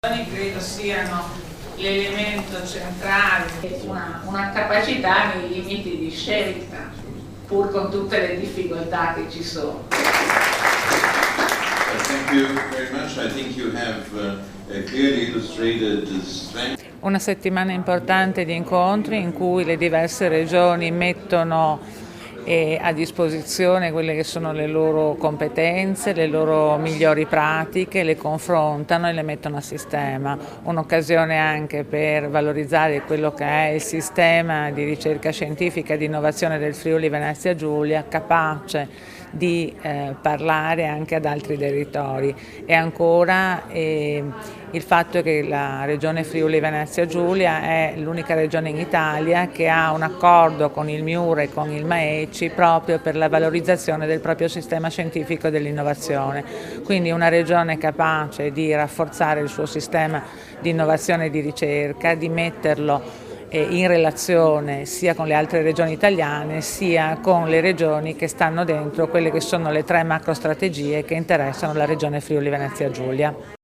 Credo siano l'elemento centrale, una capacità nei limiti di scelta, pur con tutte le difficoltà che ci sono. Thank you very much. I think you have clearly illustrated the strength. Una settimana importante di incontri in cui le diverse regioni mettono a disposizione quelle che sono le loro competenze, le loro migliori pratiche, le confrontano e le mettono a sistema. Un'occasione anche per valorizzare quello che è il sistema di ricerca scientifica e di innovazione del Friuli Venezia Giulia, capace di parlare anche ad altri territori. E ancora il fatto che la regione Friuli Venezia Giulia è l'unica regione in Italia che ha un accordo con il MIUR e con il MAECI proprio per la valorizzazione del proprio sistema scientifico dell'innovazione. Quindi una regione capace di rafforzare il suo sistema di innovazione e di ricerca, di metterlo in relazione sia con le altre regioni italiane sia con le regioni che stanno dentro quelle che sono le 3 macro strategie che interessano la regione Friuli Venezia Giulia.